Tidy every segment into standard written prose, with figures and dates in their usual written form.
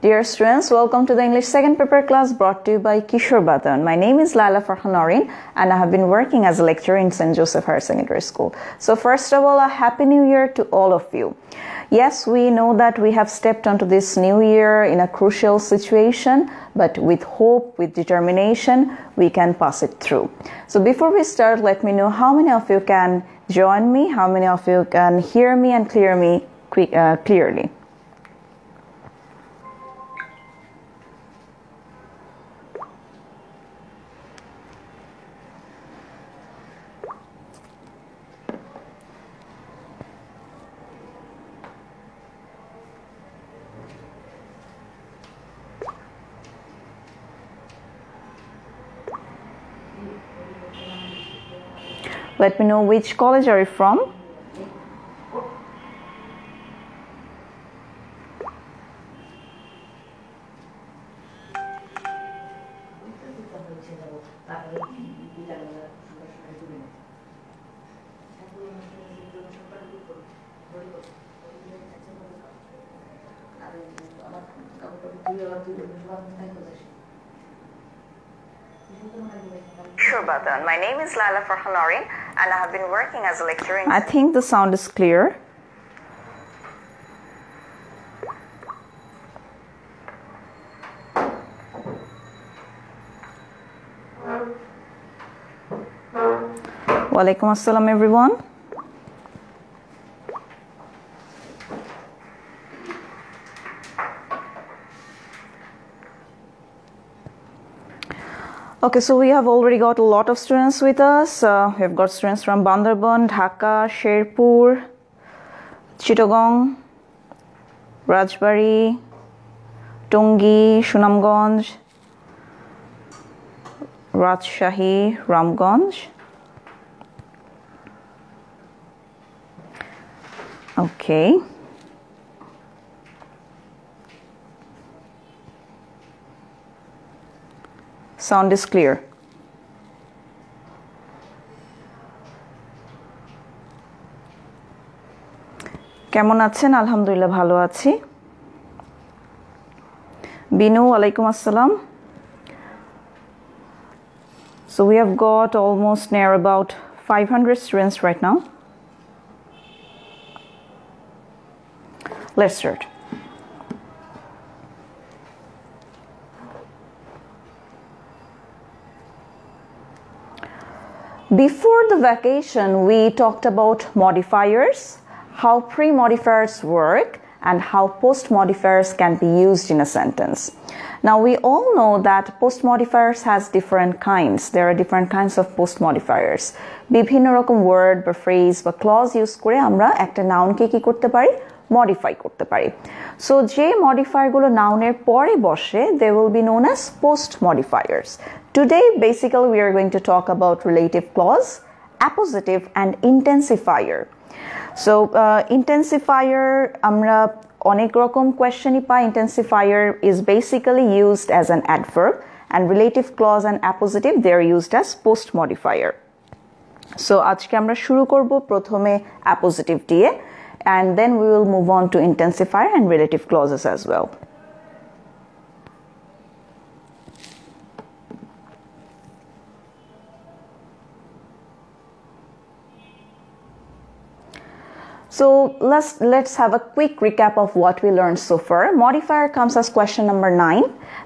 Dear students, welcome to the English second paper class brought to you by Kishore Batan. My name is Laila Farhanorin and I have been working as a lecturer in St. Joseph Higher Secondary School. So first of all, a happy new year to all of you. Yes, we know that we have stepped onto this new year in a crucial situation, but with hope, with determination, we can pass it through. So before we start, let me know how many of you can join me, how many of you can hear me and clear me clearly. Let me know which college are you from. Sure, Batan. My name is Laila Farhanorin and I have been working as a lecturer in... I think the sound is clear. Walaikum assalam everyone. Okay, so we have already got a lot of students with us. We have got students from Bandarban, Dhaka, Sherpur, Chittagong, Rajbari, Tungi, Sunamganj, Rajshahi, Ramganj. Okay. Sound is clear. কেমন আছেন? আলহামদুলিল্লাহ ভালো আছি। বিনু, ওয়ালাইকুম আসসালাম। So we have got almost near about 500 students right now. Let's start. Before the vacation, we talked about modifiers, how pre-modifiers work, and how post-modifiers can be used in a sentence. Now, we all know that post-modifiers has different kinds. There are different kinds of post-modifiers. বিভিন্ন রকম word বা phrase বা clause use করে আমরা একটা noun কে কি করতে পারি? Modify করতে পারি. So, যে modifier গুলো noun এর পরে বসে, they will be known as post-modifiers. Today, basically, we are going to talk about relative clause, appositive, and intensifier. So, intensifier, আমরা অনেক রকম questionই পাই. Intensifier is basically used as an adverb, and relative clause and appositive, they are used as post-modifier. So, আজকে আমরা শুরু করব প্রথমে appositive দিয়ে, and then we will move on to intensifier and relative clauses as well. So let's have a quick recap of what we learned so far. Modifier comes as question number 9.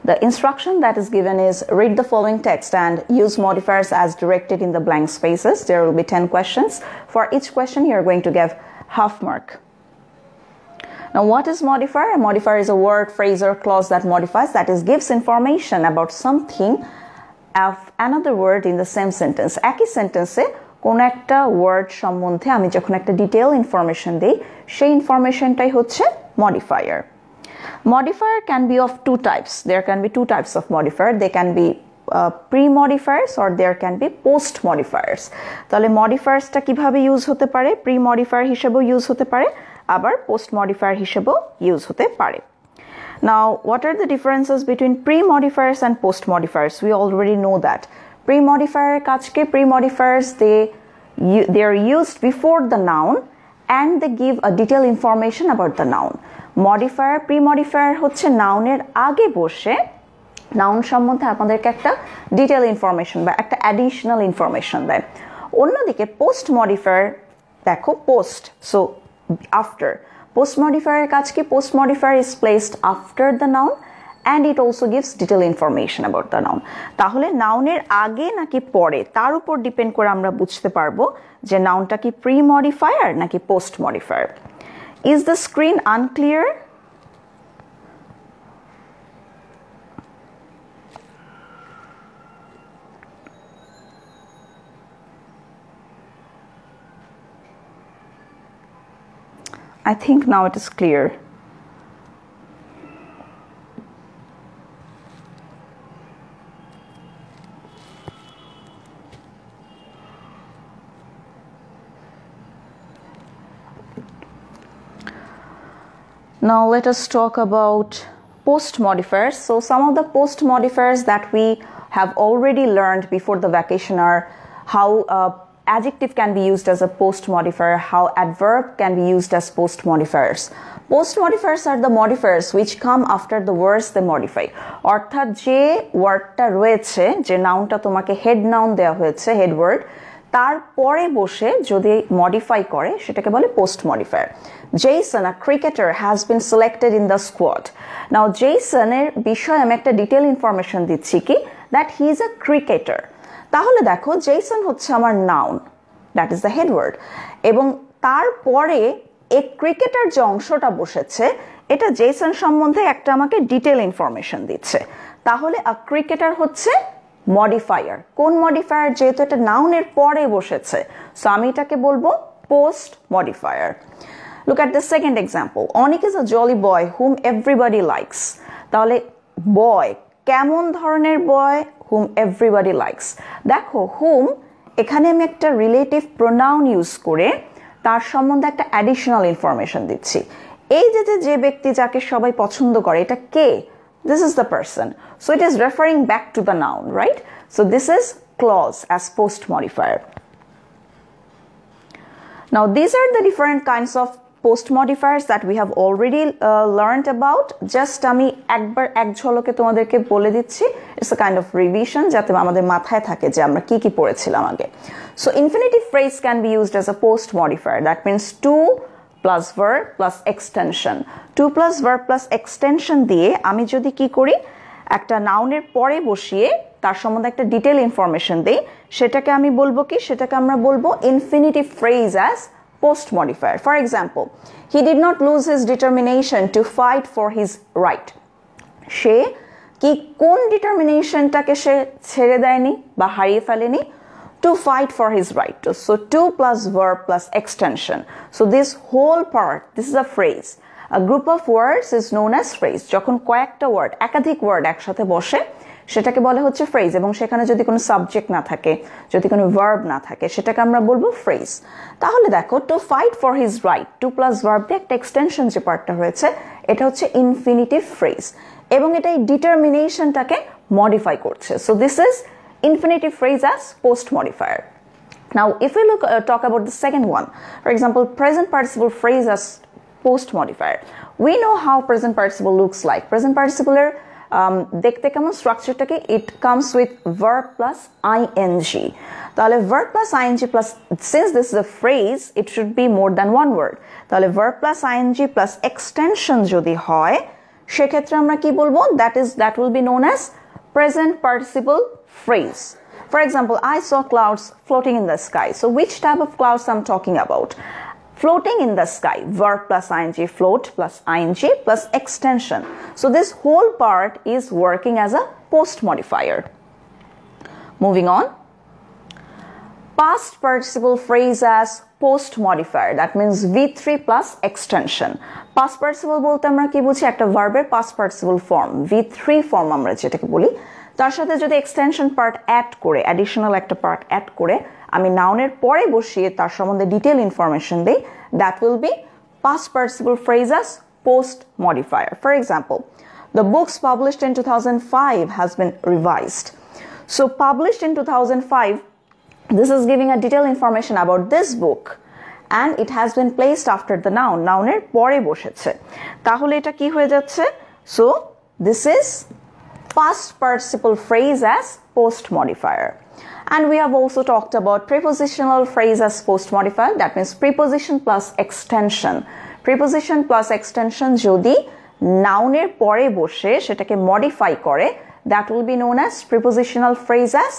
The instruction that is given is read the following text and use modifiers as directed in the blank spaces. There will be 10 questions. For each question, you're going to give half mark. Now, what is modifier? A modifier is a word, phrase, or clause that modifies, that is, gives information about something of another word in the same sentence. একই সেন্টেন্সে কোন একটা word সম্বন্ধে আমি যখন একটা detail information দেই, সেই ইনফরমেশনটাই হচ্ছে modifier. Modifier can be of two types. There can be two types of modifier. They can be pre-modifiers or there can be post-modifiers. তাহলে modifiers-টা কিভাবে ইউজ হতে পারে? Pre-modifier হিসেবেও ইউজ হতে পারে, আবার post-modifier হিসেবেও ইউজ হতে পারে। Now, what are the differences between pre-modifiers and post-modifiers? We already know that. Pre-modifier কাজকে pre-modifiers they are used before the noun and they give a detailed information about the noun. Modifier, pre-modifier হচ্ছে নাউনের আগে বসে noun সম্বন্ধে আপনাদেরকে একটা detail information বা একটা অ্যাডিশনাল ইনফরমেশন দেয়। অন্যদিকে পোস্ট মডিফায়ার দেখো পোস্ট, সো আফটার। পোস্ট মডিফায়ারের কাজ কি? Post modifier is placed after the noun and it also gives detailed information about the noun. তাহলে নাউনের আগে নাকি পরে তার উপর ডিপেন্ড করে আমরা বুঝতে পারবো যে নাউনটা কি প্রি মডিফায়ার নাকি post modifier. Is the screen unclear? I think now it is clear. Now let us talk about post modifiers. So some of the post modifiers that we have already learned before the vacation are how adjective can be used as a post modifier, how adverb can be used as post modifiers. Post modifiers are the modifiers which come after the words they modify. অর্থাৎ যে ওয়ার্ডটা রয়েছে, যে নাউনটা তোমাকে head noun দেওয়া হয়েছে, head word, তারপরে বসে যদি মডিফাই করে সেটাকে বলে post modifier. Jason, a cricketer, has been selected in the squad. Now Jason এর বিষয়ে আমি একটা ডিটেল ইনফরমেশন দিচ্ছি কি, that he is a cricketer. তাহলে দেখো জেসন হচ্ছে আমার noun, that is the head word, এবং তারপরে এই ক্রিকেটার যে অংশটা বসেছে এটা জেসন সম্বন্ধে একটা আমাকে ডিটেল ইনফরমেশন দিচ্ছে। তাহলে আ ক্রিকেটার হচ্ছে মডিফায়ার। কোন মডিফায়ার? যেহেতু এটা নাউনের পরে বসেছে, সো আমি এটাকে বলবো post modifier. Look at the second example. Onik is a jolly boy whom everybody likes. তাহলে বয় কেমন ধরনের বয়? whom everybody likes. দেখো whom এখানে আমি একটা রিলেটিভ প্রোনাউন ইউজ করে তার সম্বন্ধে একটা অ্যাডিশনাল ইনফরমেশন দিচ্ছি। এই যে ব্যক্তি যাকে সবাই পছন্দ করে, এটা কে? This is the person. So it is referring back to the noun, right? So this is clause as post modifier. Now these are the different kinds of post modifiers that we have already learned about. Just আমি একবার এক ঝলকে তোমাদেরকে বলে দিচ্ছি, it's a kind of revision যাতে আমাদের মাথায় থাকে যে আমরা কি কি পড়েছিলাম আগে। So infinitive phrase can be used as a post modifier. That means to plus verb plus extension. To plus verb plus extension দিয়ে আমি যদি কি করি, একটা নাউনের পরে বসিয়ে তার সম্বন্ধে একটা ডিটেল ইনফরমেশন দেই, সেটাকে আমি বলবো কি, সেটাকে আমরা বলবো infinitive phrase as post modifier. For example, he did not lose his determination to fight for his right. সে কি কোন ডিটারমিনেশনটাকে সে ছেড়ে দেয়নি বা হারিয়ে ফেলেনি? To fight for his right. So to plus verb plus extension. So this whole part, this is a phrase. A group of words is known as phrase. যখন কয়েকটা word, একাধিক word একসাথে বসে সেটাকে বলে হচ্ছে ফ্রেজ, এবং সেখানে যদি কোনো সাবজেক্ট না থাকে, যদি কোনো ভার্ব না থাকে, সেটাকে আমরা বলবো ফ্রেজ। তাহলে দেখো to fight for his right, to plus verb দিয়ে একটা এক্সটেনশন যে পার্টটা রয়েছে এটা হচ্ছে ইনফিনিটিভ ফ্রেজ, এবং এটা এই ডিটারমিনেশনটাকে মডিফাই করছে। So this is infinitive phrase as post modifier. Now if we talk about the second one, for example, present participle phrase as post modifier. We know how present participle looks like. Present participle দেখতে কেমন স্ট্রাকচারটাকে, it comes with verb plus ing. তাহলে verb plus ing plus, since this is a phrase, it should be more than one word. তাহলে verb plus ing plus extension যদি হয় সেক্ষেত্রে আমরা কি বলবো, that will be known as present participle phrase. For example, I saw clouds floating in the sky. So which type of clouds I'm talking about? Floating in the sky, verb plus ing, float plus ing plus extension. So this whole part is working as a post modifier. Moving on. Past participle phrase as post modifier. That means V3 plus extension. Past participle বলতে আমরা কি বুঝি, একটা ভার্বের past participle form, V3 form আমরা যেটাকে বলি, তার সাথে যদি এক্সটেনশন পার্ট অ্যাড করে, অ্যাডিশনাল একটা পার্ট অ্যাড করে আমি নাউনের পরে বসিয়ে তার সম্বন্ধে ডিটেল ইনফরমেশন দেই, that will be past participle phrase as post modifier. For example, the books published in 2005 has been revised. So published in 2005, this is giving a detailed information about this book, and it has been placed after the noun. Noun-এর পরে বসেছে, তাহলে এটা কি হয়ে যাচ্ছে? So this is past participle phrase as post modifier. And we have also talked about prepositional phrase as post modifier. That means preposition plus extension. Preposition plus extension jodi noun-এর পরে বসে সেটাকে modify করে, that will be known as prepositional phrase as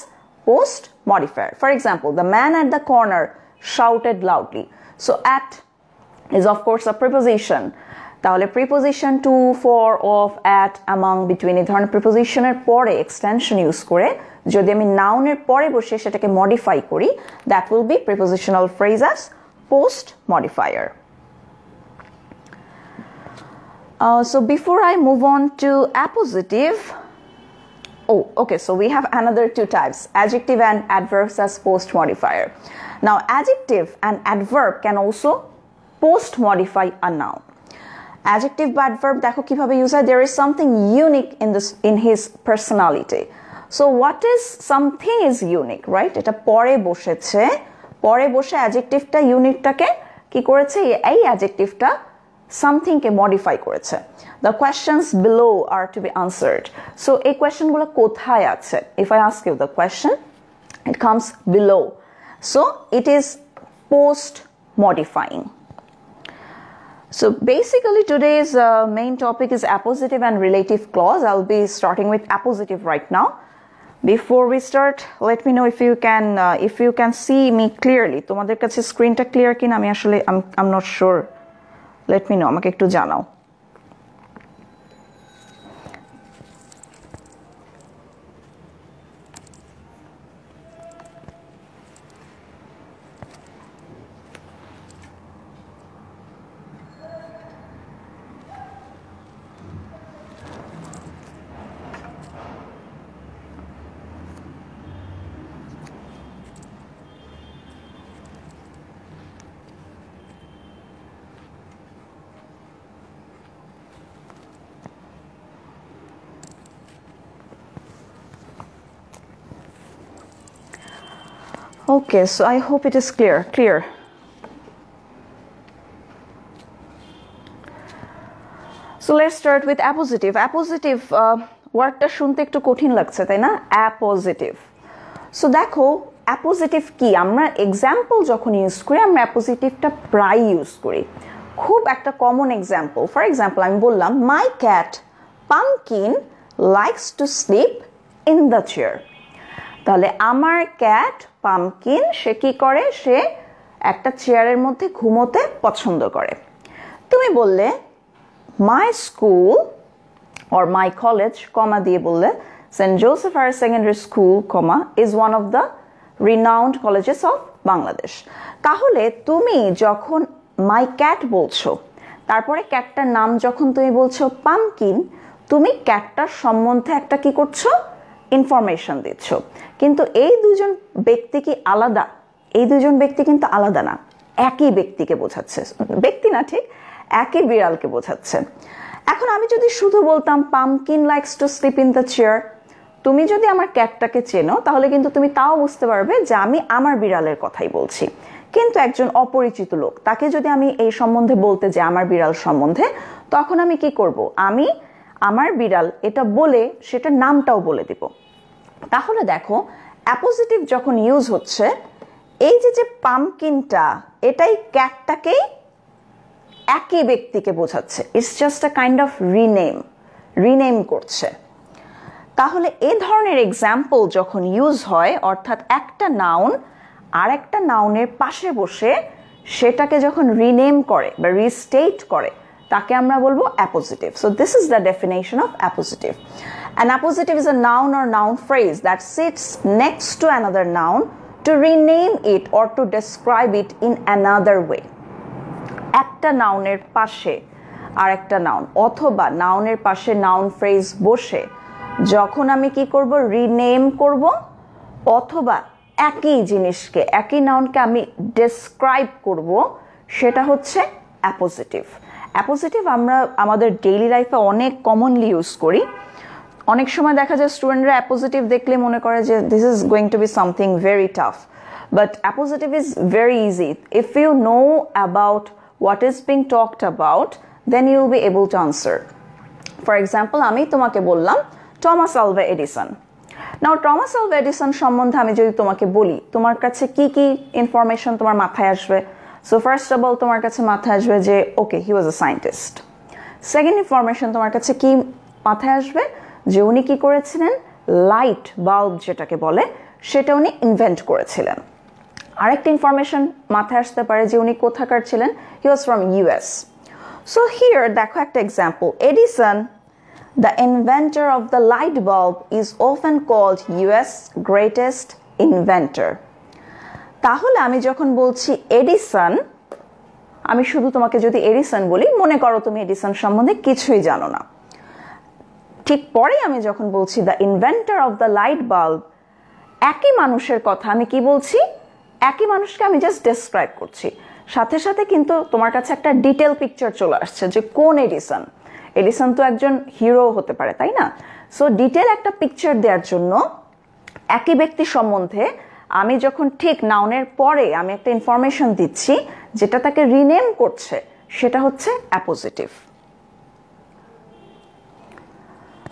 post modifier. For example, the man at the corner shouted loudly. So at is of course a preposition. তাহলে preposition to, for, of, at, among, between এই ধরনের preposition-এর পরে extension use করে যদি আমি noun-এর পরে বসে সেটাকে modify করি, that will be prepositional phrase as post modifier. So before I move on to appositive, okay, so we have another two types, adjective and adverbs as post modifier. Now adjective and adverb can also post modify a noun. Adjective বা adverb দেখো কিভাবে use হয়, there is something unique in his personality. So what is something is unique, right? এটা পরে বসেছে, পরে বসে adjectiveটা uniqueটাকে কি করেছে, এই adjectiveটা something কে modify করেছে. The questions below are to be answered. So এই questionগুলো কোথায় আছে? If I ask you the question, it comes below. So it is post modifying. So basically today's main topic is appositive and relative clause. I'll be starting with appositive right now. Before we start, let me know if you can see me clearly. তোমাদের কাছে স্ক্রিনটা clear কিনা আমি আসলে I'm not sure. Let me know, আমাকে একটু জানাও. Okay, so I hope it is clear. So let's start with appositive. Appositive wordটা শুনতে একটু কঠিন লাগছে তাই না? Appositive. So দেখো appositive কি, আমরা এক্সাম্পল যখন ইউজ করি আমরা appositiveটা প্রায় ইউজ করি, খুব একটা কমন এক্সাম্পল. ফর এক্সাম্পল আমি বললাম my cat Pumpkin likes to sleep in the chair. তাহলে আমার ক্যাট পাম্পকিন সে কি করে, সে একটা চেয়ারের মধ্যে ঘুমোতে পছন্দ করে. তুমি বললে my school or my college comma দিয়ে বললে Saint Joseph higher secondary school comma is one of the renowned colleges of Bangladesh. তাহলে তুমি যখন মাই ক্যাট বলছো, তারপরে ক্যাটটার নাম যখন তুমি বলছো পাম্পকিন, তুমি ক্যাটটার সম্বন্ধে একটা কি করছো, ইনফরমেশন দিচ্ছ. কিন্তু এই দুজন ব্যক্তি কি আলাদা? এই দুজন ব্যক্তি কিন্তু আলাদা না, একই ব্যক্তিকে বোঝাচ্ছে, ব্যক্তি না ঠিক, একই বিড়ালকে বোঝাচ্ছে. এখন আমি যদি শুধু বলতাম pumpkin likes to sleep in the chair, তুমি যদি আমার ক্যাটটাকে চেনো তাহলে কিন্তু তুমি তাও বুঝতে পারবে যে আমি আমার বিড়ালের কথাই বলছি. কিন্তু একজন অপরিচিত লোক, তাকে যদি আমি এই সম্বন্ধে বলতে যে আমার বিড়াল সম্বন্ধে, তখন আমি কি করব, আমি আমার বিড়াল এটা বলে সেটার নামটাও বলে দিব. তাহলে দেখো অ্যাপোজিটিভ যখন ইউজ হচ্ছে, এই যে পাম্পকিনটা এটাই ক্যাটটাকেই একই ব্যক্তিকে বোঝাচ্ছে, it's just a kind of rename করছে. তাহলে এই ধরনের এক্সাম্পল যখন ইউজ হয়, অর্থাৎ একটা নাউন আর একটা নাউনের পাশে বসে সেটাকে যখন রিনেম করে বা রিস্টেট করে, তাকে আমরা বলবো appositive. So this is the definition of appositive. An appositive is a noun or noun phrase that sits next to another noun to rename it or to describe it in another way. একটা নাউনের পাশে আর একটা noun অথবা নাউনের পাশে noun phrase বসে যখন আমি কি করব, রিনেম করব, অথবা একই জিনিসকে, একই নাউনকে আমি ডেসক্রাইব করব, সেটা হচ্ছে অ্যাপোজিটিভ. অ্যাপোজিটিভ আমরা আমাদের ডেইলি লাইফে অনেক কমনলি ইউজ করি. অনেক সময় দেখা যায় স্টুডেন্টরা অ্যাপোজিটিভ দেখলে মনে করে যে this is going to be something very tough, But appositive is very easy. If you know about what is being talked about, then you will be able to answer. For example, আমি তোমাকে বললাম Thomas Alva Edison. Now Thomas Alva Edison সম্বন্ধে আমি যদি তোমাকে বলি, তোমার কাছে কি কি ইনফরমেশন তোমার মাথায় আসবে? So first of all তোমার কাছে মাথায় আসবে যে okay, he was a scientist. Second information তোমার কাছে কি মাথায় আসবে? যে উনি কি করেছিলেন? লাইট বাল্ব যেটাকে বলে সেটা উনি ইনভেন্ট করেছিলেন। আরেকটা ইনফরমেশন মাথায় আসতে পারে যে উনি কোথাকার ছিলেন? He was from US. So here দেখো একটা example, Edison the inventor of the light bulb is often called US greatest inventor. তাহলে আমি যখন বলছি এডিসন, আমি শুধু তোমাকে যদি এডিসন বলি, মনে করো তুমি এডিসন সম্বন্ধে কিছুই জানো না। ঠিক পরে আমি যখন বলছি the inventor of the light bulb, একই মানুষের কথা আমি কি বলছি? একই মানুষকে আমি জাস্ট ডেসক্রাইব করছি, সাথে সাথে কিন্তু তোমার কাছে একটা ডিটেল পিকচার চলে আসছে যে কোন এডিসন। এডিসন তো একজন হিরো হতে পারে, তাই না? সো ডিটেল একটা পিকচার দেওয়ার জন্য একই ব্যক্তি সম্বন্ধে আমি যখন ঠিক নাউনের পরে আমি একটা ইনফরমেশন দিচ্ছি যেটা তাকে রিনেম করছে, সেটা হচ্ছে appositive.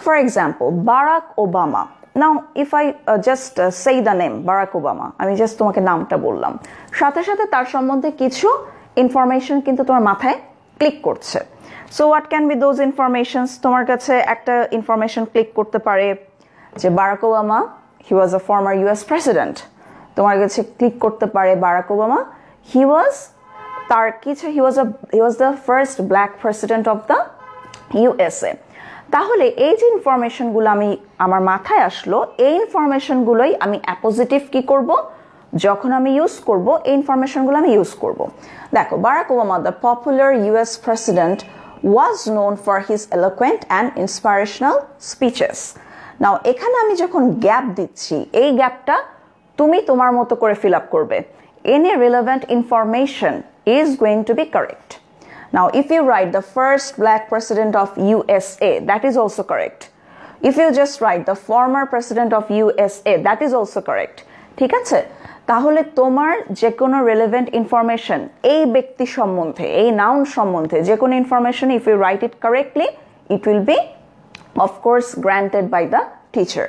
For example, Barack Obama. Now, if I just say the name Barack Obama, আমি জাস্ট তোমাকে নামটা বললাম, সাথে সাথে তার সম্বন্ধে কিছু ইনফরমেশন কিন্তু তোমার মাথায় ক্লিক করছে। So what can be those informations? তোমার কাছে একটা ইনফরমেশন ক্লিক করতে পারে যে Barack Obama, he was a former US president. তোমার কাছে ক্লিক করতে পারে Barack Obama, he was the first black president of the USA. তাহলে এই যে ইনফরমেশনগুলো আমার মাথায় আসলো, এই ইনফরমেশনগুলোই আমি অ্যাপোজিটিভ কি করব? যখন আমি ইউজ করব, এই ইনফরমেশনগুলো আমি ইউজ করব। দেখো, Barack Obama the popular US president was known for his eloquent and inspirational speeches. নাও এখানে আমি যখন গ্যাপ দিচ্ছি, এই গ্যাপটা তুমি তোমার মতো করে ফিল আপ করবে। Any relevant information is going to be correct. Now, if you write the first black president of USA, that is also correct. If you just write the former president of USA, that is also correct. ঠিক আছে? তাহলে তোমার যে কোনো relevant information এই ব্যক্তি সম্বন্ধে, এই noun সম্বন্ধে যে কোনো information, if you write it correctly, it will be, of course, granted by the teacher.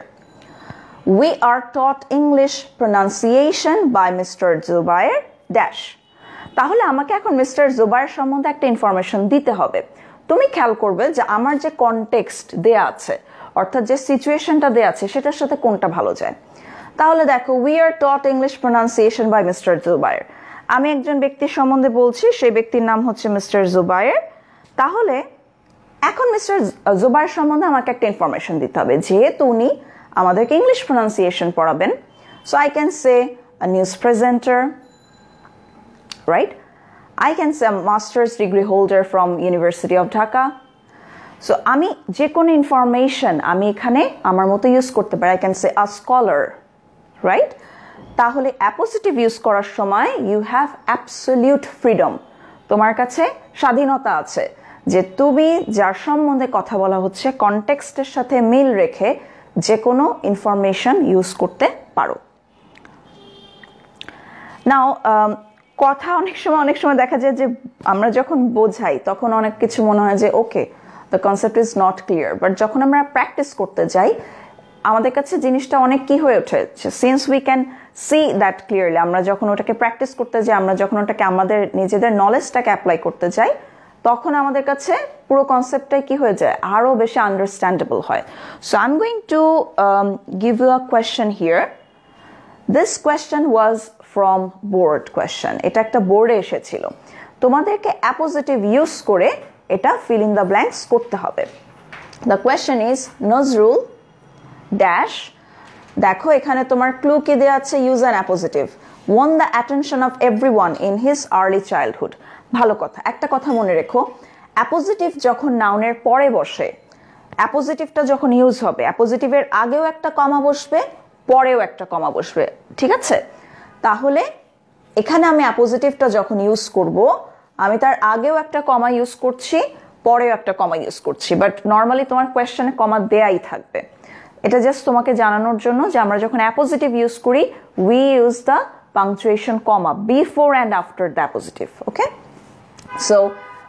We are taught English pronunciation by Mr. Zubair dash. তাহলে আমাকে এখন মিস্টার জুবায়ের সম্বন্ধে একটা ইনফরমেশন দিতে হবে। তুমি খেয়াল করবে যে আমার যে কনটেক্সট দেয়া আছে, অর্থাৎ যে সিচুয়েশনটা দেয়া আছে, সেটার সাথে কোনটা ভালো যায়। তাহলে দেখো, we are taught English pronunciation by mister Zubair. আমি একজন ব্যক্তির সম্বন্ধে বলছি, সেই ব্যক্তির নাম হচ্ছে মিস্টার জুবায়ের। তাহলে এখন মিস্টার জুবায়ের সম্বন্ধে আমাকে একটা ইনফরমেশন দিতে হবে, যেহেতু উনি আমাদেরকে ইংলিশ প্রোনাউন্সিয়েশন পড়াবেন। So I can say a news presenter, right? I can say a master's degree holder from University of Dhaka. So আমি যে কোনো ইনফরমেশন আমি এখানে আমার মতো ইউজ করতে পারি। I can say a scholar, right? তাহলে অ্যাপোজিটিভ ইউজ করার সময় you have absolute freedom. তোমার কাছে স্বাধীনতা আছে যে তুমি যার সম্বন্ধে কথা বলা হচ্ছে কনটেক্সটের সাথে মিল রেখে যে কোনো ইনফরমেশন ইউজ করতে পারো। Now, কথা অনেক সময় দেখা যায় যে আমরা যখন বোঝাই তখন অনেক কিছু মনে হয় যে okay, the concept is not clear, but যখন আমরা প্র্যাকটিস করতে যাই আমাদের কাছে জিনিসটা অনেক কি হয়ে ওঠে, since we can see that clearly. আমরা যখন ওটাকে প্র্যাকটিস করতে যাই, আমরা যখন ওটাকে আমাদের নিজেদের নলেজটাকে অ্যাপ্লাই করতে যাই, তখন আমাদের কাছে পুরো কনসেপ্টটাই কি হয়ে যায়, আরও বেশি আন্ডারস্ট্যান্ডেবল হয়। So I am going to give you a question here. This question was from board question. এটা একটা বোর্ডে এসেছিল। তোমাদেরকে অ্যাপোজিটিভ ইউজ করে এটা ফিল ইন দ্য ব্ল্যাঙ্কস করতে হবে। The question is Nazrul dash. দেখো এখানে তোমার ক্লু কি দেওয়া আছে, use an appositive, one the attention of everyone in his early childhood. ভালো কথা, একটা কথা মনে রেখো, অ্যাপোজিটিভ যখন নাউনের পরে বসে, অ্যাপোজিটিভটা যখন ইউজ হবে, অ্যাপোজিটিভের আগেও একটা কমা বসবে, পরেও একটা কমা বসবে, ঠিক আছে? তাহলে এখানে আমি অ্যাপোজিটিভটা যখন ইউজ করব, আমি তার আগেও একটা কমা ইউজ করছি, পরেও একটা কমা ইউজ করছি, বাট নর্মালি তোমার কোয়েশ্চেনে কমা দেয়াই থাকবে। এটা জাস্ট তোমাকে জানানোর জন্য যে আমরা যখন অ্যাপোজিটিভ ইউজ করি, we use the punctuation, comma, before and after the appositive. Okay? So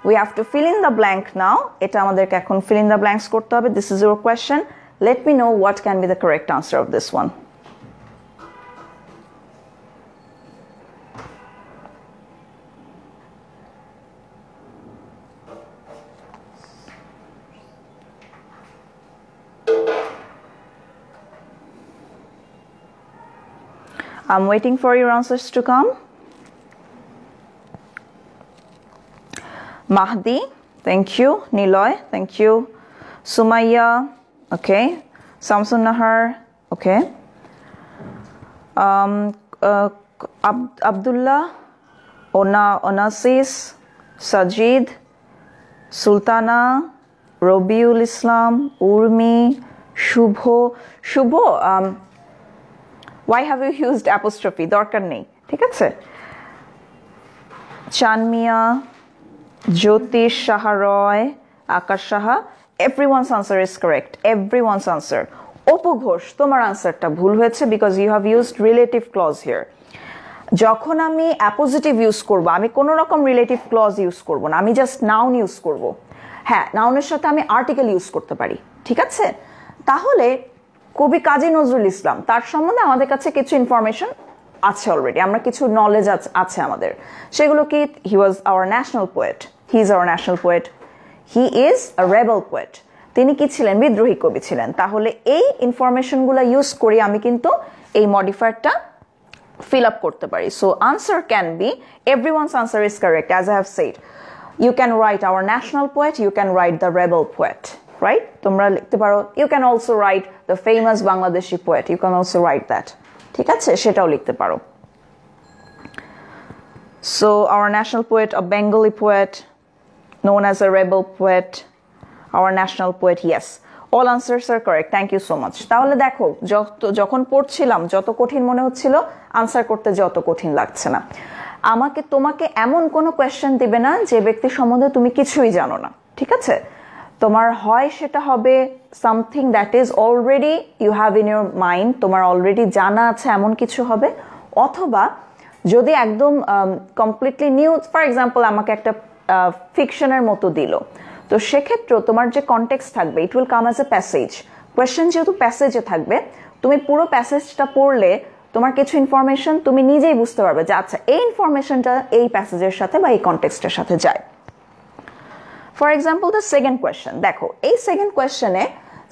we have to fill in the blank now. Eta amaderke ekhon fill in the blanks korte hobe. This is your question. Let me know what can be the correct answer of this one. I'm waiting for your answers to come. Mahdi, thank you. Niloy, thank you. Sumaya, okay. Samsun Nahar, okay. Abdullah, Onasis, Sajid, Sultana, Robiul Islam, Urmi, Shubho, why have you used apostrophe? দরকার নেই, ঠিক আছে? চানমিয়া, জ্যোতিষ সাহা রয়, আকাশ Saha, everyone's answer is correct. Everyone's answer. Apu Ghosh, তোমার আনসারটা ভুল হয়েছে because you have used relative clause here. যখন আমি appositive ইউজ করব, আমি কোনো রকম relative clause ইউজ করব না, আমি জাস্ট নাউন ইউজ করব। হ্যাঁ, নাউনের সাথে আমি আর্টিকেল ইউজ করতে পারি, ঠিক আছে? তাহলে কবি কাজী নজরুল ইসলাম, তার সম্বন্ধে আমাদের কাছে কিছু ইনফরমেশন আছে অলরেডি, আমরা কিছু নলেজ আছে আমাদের। সেগুলো কি? He was our national poet, he is our national poet, he is a rebel poet. তিনি কি ছিলেন? বিদ্রোহী কবি ছিলেন। তাহলে এই ইনফরমেশনগুলো ইউজ করে আমি কিন্তু এই মডিফায়ারটা fill up করতে পারি। So answer can be, everyone's answer is correct as I have said. You can write our national poet, you can write the rebel poet. Right? তোমরা লিখতে পারো, you can also write the famous Bangladeshi poet, you can also write that. ঠিক আছে? সেটাও লিখতে পারো। So our national poet, a Bengali poet, known as a rebel poet, our national poet, yes. All answers are correct. Thank you so much. তাহলে দেখো, যখন পড়ছিলাম যত কঠিন মনে হচ্ছিল, আনসার করতে যত কঠিন লাগছে না। তোমাকে এমন কোনো কোয়েশ্চেন দিবে না যে ব্যক্তি সম্বন্ধে তুমি কিছুই জানো না, ঠিক আছে? তোমার হয় সেটা হবে something that is already you have in your mind, তোমার অলরেডি জানা আছে এমন কিছু হবে, অথবা যদি একদম কমপ্লিটলি নিউ, ফর এক্সাম্পল আমাকে একটা ফিকশনের মতো দিল, তো সেক্ষেত্রে তোমার যে কনটেক্সট থাকবে, it will come as a passage. Question যেহেতু প্যাসেজে থাকবে, তুমি পুরো প্যাসেজটা পড়লে তোমার কিছু ইনফরমেশন তুমি নিজেই বুঝতে পারবে যে আচ্ছা এই ইনফরমেশনটা এই প্যাসেজের সাথে বা এই কনটেক্সটের সাথে যায়। For example, the second question. দেখো, এই second question-এ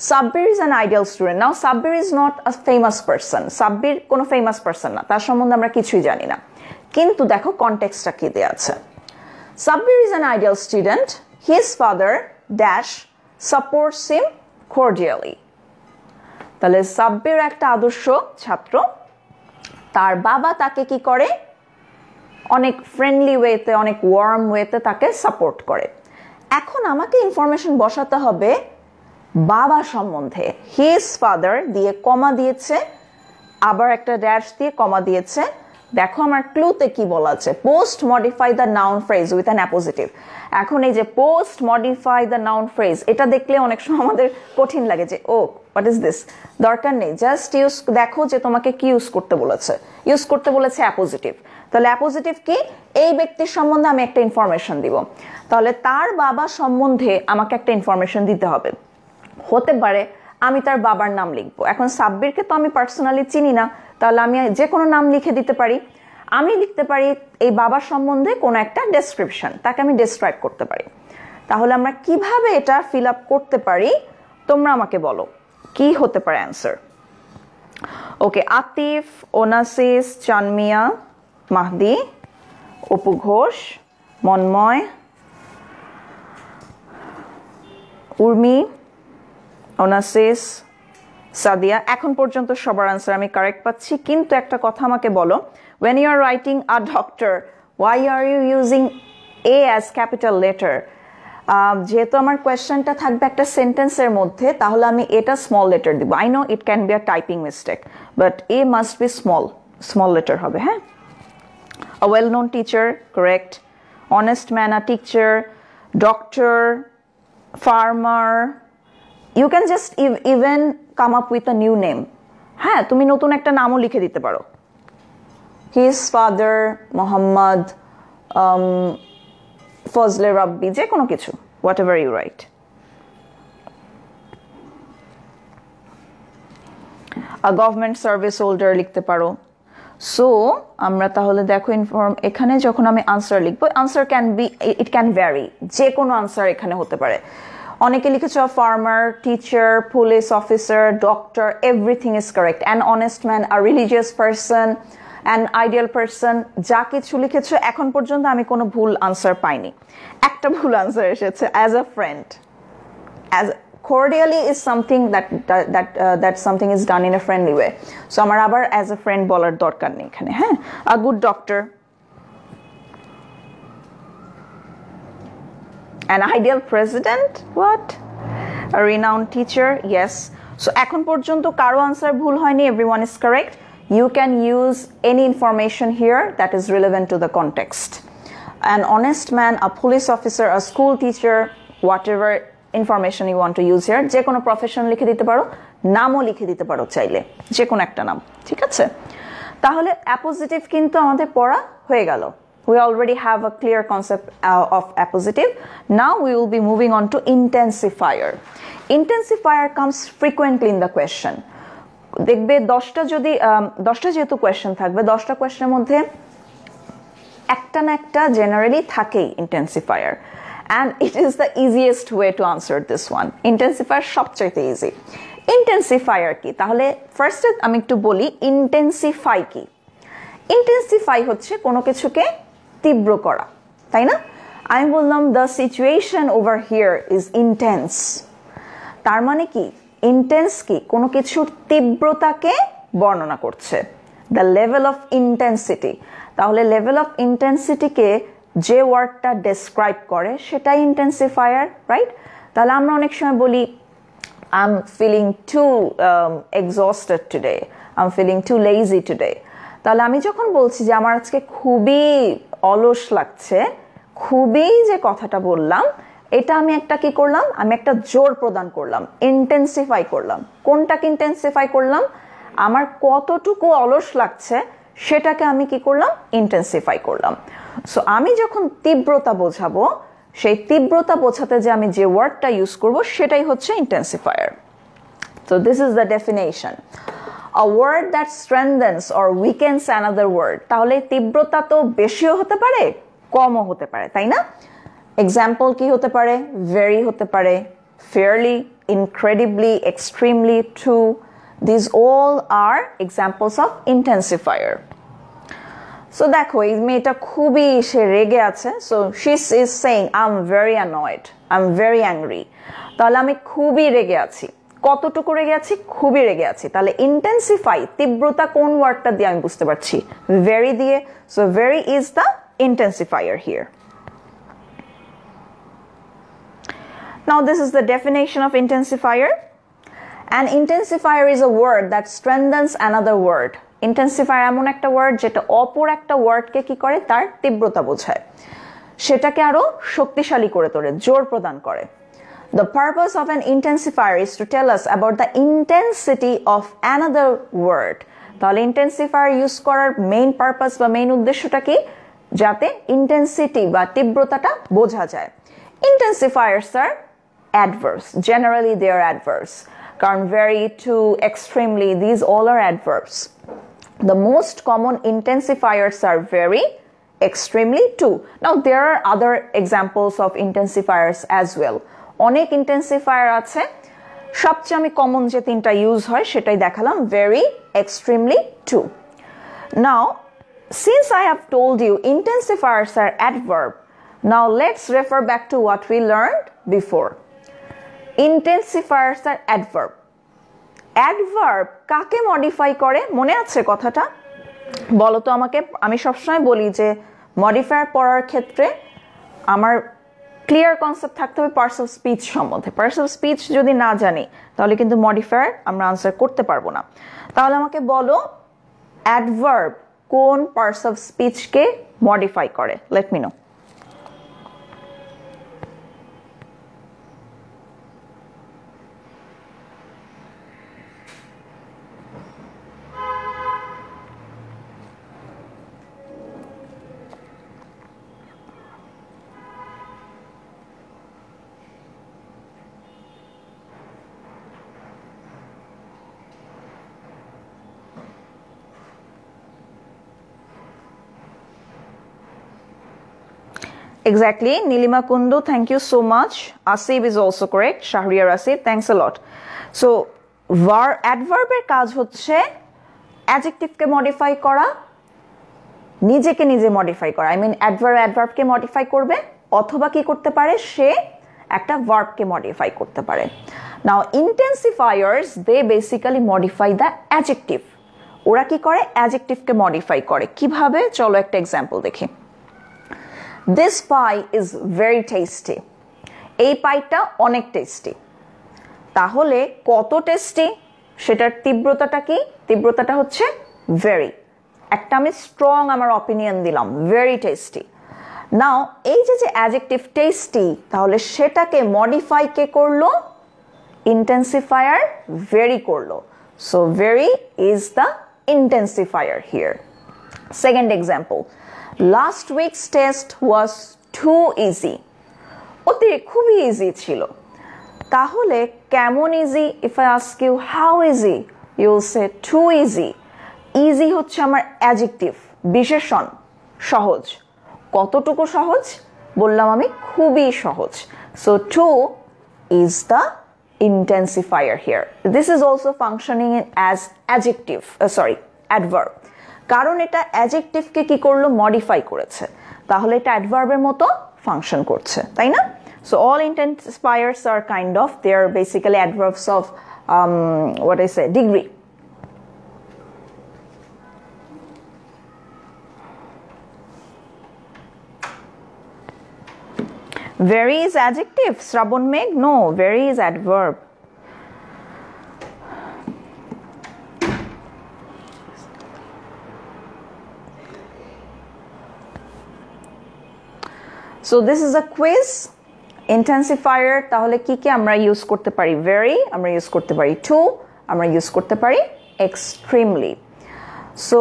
Sabbir is an ideal student. Now, Sabbir is not a famous person. Sabbir কোনো famous person না, তার সম্বন্ধে আমরা কিছুই জানি না। কিন্তু দেখো কনটেক্সটটা কি দেয়া আছে। Sabbir is an ideal student. His father dash supports him cordially. তাহলে সাব্বির একটা আদর্শ ছাত্র, তার বাবা তাকে কি করে? অনেক ফ্রেন্ডলি ওয়েতে, অনেক ওয়ার্ম ওয়েতে তাকে সাপোর্ট করে। এখন আমাকে ইনফরমেশন বসাতে হবে বাবা সম্বন্ধে। হিজ ফাদার দিয়ে কমা দিয়েছে, আবার একটা ড্যাশ দিয়ে কমা দিয়েছে। দেখো আমার ক্লুতে কি বলা আছে, post modify the noun phrase with an appositive. এখন এই যে post modify the noun phrase, এটা দেখলে অনেক সময় আমাদের কঠিন লাগে যে ও হোয়াট ইজ দিস। দরকার নেই, জাস্ট ইউজ, দেখো যে তোমাকে কি ইউজ করতে বলেছে। ইউজ করতে বলেছে অ্যাপোজিটিভ। তাহলে অ্যাপোজিটিভ কি? এই ব্যক্তির সম্বন্ধে আমি একটা ইনফরমেশন দিব, তাহলে তার বাবা সম্বন্ধে আমাকে একটা ইনফরমেশন দিতে হবে। হতে পারে আমি তার বাবার নাম লিখবো। এখন সাব্বিরকে তো আমি পার্সোনালি চিনি না, তাহলে আমি যে কোনো নাম লিখে দিতে পারি। আমি লিখতে পারি এই বাবার সম্বন্ধে কোনো একটা ডেসক্রিপশন, তাকে আমি ডেসক্রাইব করতে পারি। তাহলে আমরা কিভাবে এটা ফিল আপ করতে পারি, তোমরা আমাকে বলো কি হতে পারে অ্যান্সার। ওকে, আতিফ, ওনাসিস, চানমিয়া, মাহদি, অপু ঘোষ, মন্ময়, উর্মি, ওনাসিস, সাদিয়া, এখন পর্যন্ত সবার আনসার আমি কারেক্ট পাচ্ছি। কিন্তু একটা কথা আমাকে বলো, when you are writing a doctor, why are you using a as capital letter? যেহেতু আমার কোয়েশ্চেনটা থাকবে একটা সেন্টেন্সের মধ্যে, তাহলে আমি এটা স্মল লেটার দিব। I know it can be a typing mistake, but a must be small letter হবে। হ্যাঁ, a well-known teacher, correct. Honest man, a teacher. Doctor, farmer. You can just even come up with a new name. হ্যাঁ, তুমি নতুন একটা নামও লিখে দিতে পারো। his father Muhammad Fazle Rabbi je kono kichu whatever you write. A government service holder লিখতে পারো সো আমরা তাহলে দেখো ইনফর্ম এখানে যখন আমি আনসার লিখব answer can be it can vary যে কোনো আনসার এখানে হতে পারে অনেকে লিখেছো farmer teacher police officer doctor everything is correct an honest man a religious person an ideal person যা কিছু লিখেছো এখন পর্যন্ত আমি কোনো ভুল আনসার পাইনি একটা ভুল আনসার এসেছে as a friend as cordially is something that something is done in a friendly way so amar abar as a friend bolar dorkar nei ekhane ha a good doctor an ideal president what a renowned teacher yes so ekhon porjonto karo answer bhul hoyni everyone is correct you can use any information here that is relevant to the context an honest man a police officer a school teacher whatever information you want to use here যে কোনো profession লিখে দিতে পারো নামও লিখে দিতে পারো চাইলে যে কোনো একটা নাম ঠিক আছে তাহলে অ্যাপোজিটিভ কিন্তু আমাদের পড়া হয়ে গেল we already have a clear concept of appositive now we will be moving on to intensifier intensifier comes frequently in the question দেখবে 10টা যদি 10টা যেহেতু কোশ্চেন থাকবে 10টা কোশ্চেনের মধ্যে একটা না একটা জেনারেলি থাকেই intensifier and it is the easiest way to answer this one intensifier সবচেয়ে easy intensifier কি তাহলে ফার্স্টে আমি একটু বলি intensify কি intensify হচ্ছে কোনো কিছুকে তীব্র করা তাই না আমি বললাম the situation over here is intense তার মানে কি intense কি কোনো কিছুর তীব্রতাকে বর্ণনা করছে the level of intensity তাহলে level of intensity কে যে ওয়ার্ডটা ডেসক্রাইব করে সেটাই ইন্টেন্সিফায়ার রাইট তাহলে আমরা অনেক সময় বলি I am feeling too exhausted today I am feeling too lazy today তাহলে আমি যখন বলছি যে আমার আজকে খুবই অলস লাগছে খুবই যে কথাটা বললাম এটা আমি একটা কি করলাম আমি একটা জোর প্রদান করলাম ইন্টেন্সিফাই করলাম কোনটাকে ইন্টেন্সিফাই করলাম আমার কতটুকু অলস লাগছে সেটাকে আমি কি করলাম ইন্টেন্সিফাই করলাম সো আমি যখন তীব্রতা বোঝাবো সেই তীব্রতা বোঝাতে যে আমি যে ওয়ার্ডটা ইউজ করব সেটাই হচ্ছে intensifier so this is the definition a word that strengthens or weakens another word তাহলে তীব্রতা তো বেশিও হতে পারে কমও হতে পারে তাই না এক্সাম্পল কি হতে পারে very হতে পারে fairly incredibly extremely true these all are examples of intensifier so দেখো এই মেয়েটা খুবই সে রেগে আছে so she is saying I'm very annoyed I'm very angry তাহলে আমি খুবই রেগে আছি কতটুকু রেগে আছি খুবই রেগে আছি তাহলে intensify তীব্রতা কোন ওয়ার্ডটা দিয়ে আমি বুঝতে পারছি very দিয়ে so very is the intensifier here now this is the definition of intensifier an intensifier is a word that strengthens another word intensifier এমন একটা ওয়ার্ড যেটা অপর একটা ওয়ার্ডকে কি করে তার তীব্রতা বোঝায় সেটাকে আরো শক্তিশালী করে তোলে জোর প্রদান করে the purpose of an intensifier is to tell us about the intensity of another word তাহলে intensifier ইউজ করার মেইন পারপাস বা মেইন উদ্দেশ্যটা কি যাতে ইন্টেন্সিটি বা তীব্রতাটা বোঝা যায় intensifiers are adverbs generally they are adverbs কারণ very to extremely these all are adverbs the most common intensifiers are very extremely too now there are other examples of intensifiers as well অনেক intensifier আছে সবচেয়ে আমি common যে তিনটা use হয় সেটাই দেখালাম very extremely too now since I have told you intensifiers are adverb now let's refer back to what we learned before intensifiers are adverb adverb কাকে মডিফাই করে মনে আছে কথাটা বলো তো আমাকে আমি সবসময় বলি যে মডিফায়ার পড়ার ক্ষেত্রে আমার ক্লিয়ার কনসেপ্ট থাকতে হবে পার্টস অফ স্পিচ সম্বন্ধে পার্টস অফ স্পিচ যদি না জানি তাহলে কিন্তু মডিফায়ার আমরা আনসার করতে পারবো না তাহলে আমাকে বলো অ্যাডভার্ব কোন পার্টস অফ স্পিচকে মডিফাই করে let me no Exactly. Nilima Kundu, thank you so much. Asif is also correct. Shahriar Asif, thanks a lot. So, adverb এর কাজ হচ্ছে adjective কে modify করা, নিজেকে নিজে modify করা। I mean, adverb K modify করবে, অথবা কি করতে পারে, সে একটা verb কে modify করতে পারে। Now, intensifiers, they basically modify the adjective. ওরা কি করে? Adjective কে modify করে। কিভাবে? চলো একটা example দেখি। This pie is very tasty. এই পাইটা অনেক টেস্টি। তাহলে কত টেস্টি সেটার তীব্রতাটা কি? তীব্রতাটা হচ্ছে very. একটা আমি স্ট্রং আমার অপিনিয়ন দিলাম, very tasty. নাও এই যে অ্যাডজেক্টিভ টেস্টি, তাহলে সেটাকে মডিফাই কে করলো? ইন্টেন্সিফায়ার very করলো। So very is the intensifier here. Second example. Last week's test was too easy. খুবই ইজি ছিল। তাহলে কেমন easy? If I ask you how easy, you will say too easy. Easy হচ্ছে আমার adjective, বিশেষণ, সহজ। কতটুকু সহজ? বললাম আমি খুবই সহজ। So too is the intensifier here. This is also functioning as adjective, adverb. কারণ এটা অ্যাডজেক্টিভকে কি করলো? মডিফাই করেছে। তাহলে এটা অ্যাডভার্বের মতো ফাংশন করছে, তাই না? So all intensifiers are kind of, they are basically adverbs of degree. Very is adjective. Srabon Meg? No, very is adverb. So this is a quiz. Intensifier তাহলে কি কি আমরা ইউজ করতে পারি? Very, আমরা ইউজ করতে পারি too, আমরা ইউজ করতে পারি extremely. So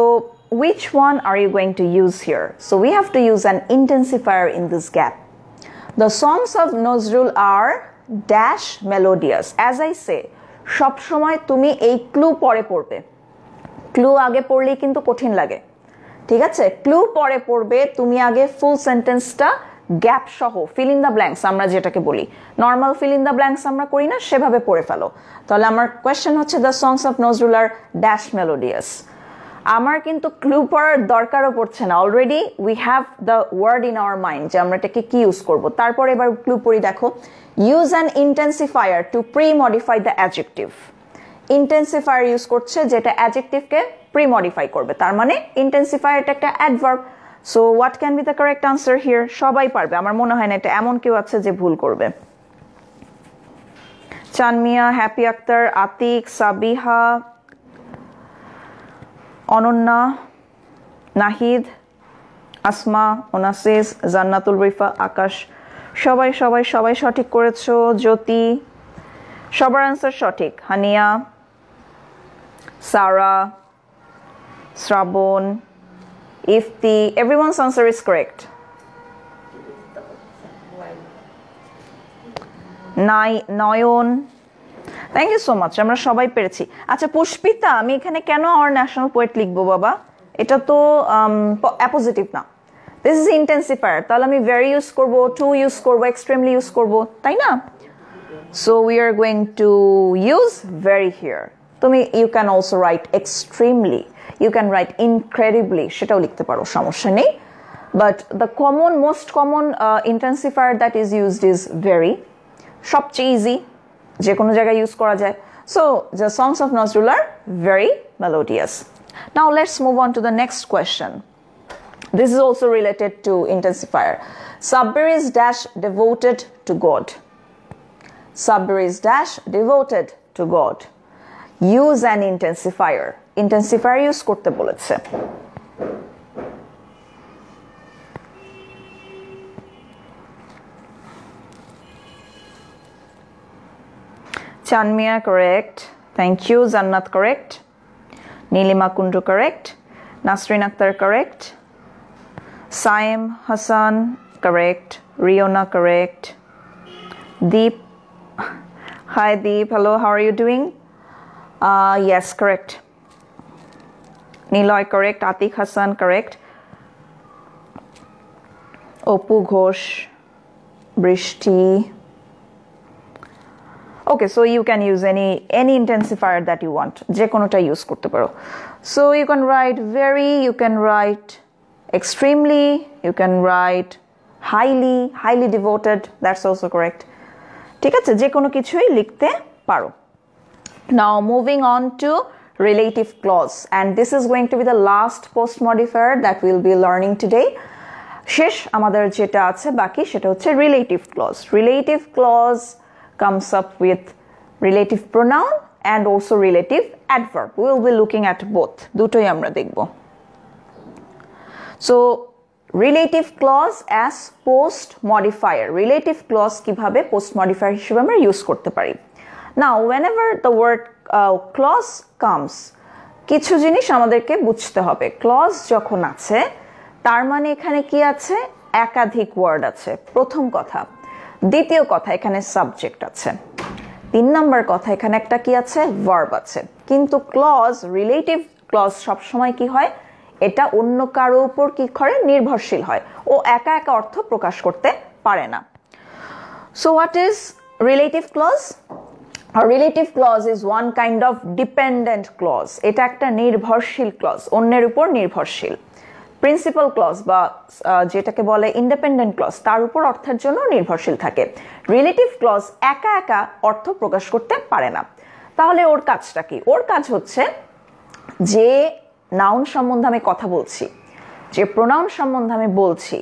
which one are you going to use here? So we have to use an intensifier in this gap. The songs of Nazrul are dash melodious. As I say, সব সময় তুমি এই clue পরে পড়বে। Clue আগে পড়লেই কিন্তু কঠিন লাগে। ঠিক আছে? ক্লু পরে পড়বে, তুমি আগে ফুল সেন্টেন্সটা গ্যাপ সহ ফিল ইন দ্য ব্ল্যাঙ্কস আমরা যেটাকে বলি, normal fill in the blanks আমরা করি না, সেভাবে পড়ে ফেলো। তাহলে আমার কোয়েশ্চেন হচ্ছে the songs of Nazrul are dash melodious. আমার কিন্তু ক্লু পড়ার দরকারও পড়ছে না, already we have the word in our mind যে আমরা এটাকে কি ইউজ করবো। তারপর এবার ক্লু পড়ি, দেখো, use an intensifier two pre modify the adjective. Intensifier use করছে যেটা অ্যাডজেক্টিভকে প্রি মডিফাই করবে, তার মানে ইন্টেন্সিফায়ারটা একটা adverb. So what can be the correct answer here? সবাই পারবে, আমার মনে হয় না এটা এমন কেউ আছে যে ভুল করবে। চানমিয়া, হ্যাপি আক্তার, আতিক, সাবিহা, অনন্যা, নাহিদ, আসমা, ওনাসিস, জান্নাতুল রিফা, আকাশ, সবাই সবাই সবাই সঠিক করেছো। জ্যোতি, সবার আনসার সঠিক। হানিয়া, সারা, শ্রাবণ, Ifti, everyone's answer is correct. Nayon, thank you so much. আমরা সবাই পেরেছি। আচ্ছা পুষ্পিতা, আমি এখানে কেন our national poet লিখবো বাবা? এটা তো অ্যাপোজিটিভ না। This is intensifier. তাহলে আমি very ইউজ করব, to ইউজ করব, extremely ইউজ করব, তাই না? So we are going to use very here. তুমি you can also write extremely. You can write incredibly, সেটাও লিখতে পারো, সমস্যা নেই। But the most common intensifier that is used is very. সবচেয়ে ইজি, যে কোনো জায়গায় ইউজ করা যায়। So the songs of Nazrul are very melodious. Now let's move on to the next question. This is also related to intensifier. Sabbir is dash devoted to God. Sabbir is dash devoted to God. Use an intensifier. Intensifier use করতে বলেছে। Chanmia correct. Thank you. Zannat correct. Nilima Kundu correct. Nasrin Akhtar correct. Saim Hassan correct. Riona correct. Deep. Hi Deep. Hello. How are you doing? Yes, correct. Niloy correct. Atik Hassan correct. Opu Ghosh brishti. Okay, so you can use any intensifier that you want. Je kono ta use korte paro. So you can write very, you can write extremely, you can write highly devoted. That's also correct. ঠিক আছে, যে কোনো কিছুই লিখতে পারো. Now moving on to relative clause, and this is going to be the last post modifier that we'll be learning today. শেষ আমাদের যেটা আছে বাকি সেটা হচ্ছে relative clause. Relative clause comes up with relative pronoun and also relative adverb. We will be looking at both. দুটোই আমরা দেখব. So relative clause as post modifier. Relative clause কিভাবে post modifier হিসেবে আমরা ইউজ করতে পারি. Now whenever the word clause comes, কিছু জিনিস আমাদেরকে বুঝতে হবে. Clause যখন আছে তার মানে এখানে কি আছে? একাধিক ওয়ার্ড আছে. প্রথম কথা. দ্বিতীয় কথা, এখানে সাবজেক্ট আছে. তিন নাম্বার কথা, এখানে একটা কি আছে? ভার্ব আছে. কিন্তু ক্লজ, রিলেটিভ ক্লজ সবসময় কি হয়? এটা অন্য কারো উপর কি করে? নির্ভরশীল হয়. ও একা একা অর্থ প্রকাশ করতে পারে না. So what is relative clause? A relative clause is one kind of dependent clause. এটা একটা নির্ভরশীল ক্লজ, অন্যের উপর নির্ভরশীল. প্রিন্সিপাল ক্লজ বা যেটাকে বলে ইন্ডিপেন্ডেন্ট ক্লজ, তার উপর অর্থের জন্য নির্ভরশীল থাকে. রিলেটিভ ক্লজ একা একা অর্থ প্রকাশ করতে পারে না. তাহলে ওর কাজটা কি? ওর কাজ হচ্ছে যে নাউন সম্বন্ধে আমি কথা বলছি, যে প্রোনাউন সম্বন্ধে আমি বলছি,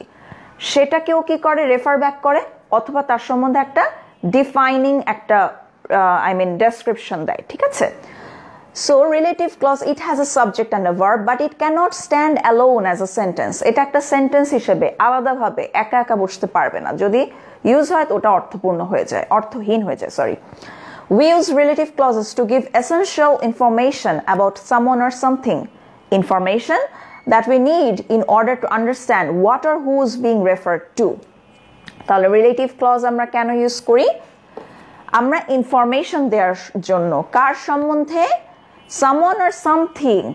সেটাকেও কি করে? রেফার ব্যাক করে, অথবা তার সম্বন্ধে একটা ডিফাইনিং একটা ডেসক্রিপশন দেয়. ঠিক আছে? So relative clause, it has a subject and a verb, but it cannot stand alone as a sentence. এটা একটা সেন্টেন্স হিসেবে আলাদাভাবে একা একা বসতে পারবে না. যদি ইউজ হয় ওটা অর্থপূর্ণ হয়ে যায়, অর্থহীন হয়ে যায়, sorry. We use relative clauses to give essential information about someone or something. Information that we need in order to understand what or who is being referred to. তাহলে relative clause আমরা কেন ইউজ করি? আমরা information দেওয়ার জন্য. কার সম্বন্ধে? someone or something,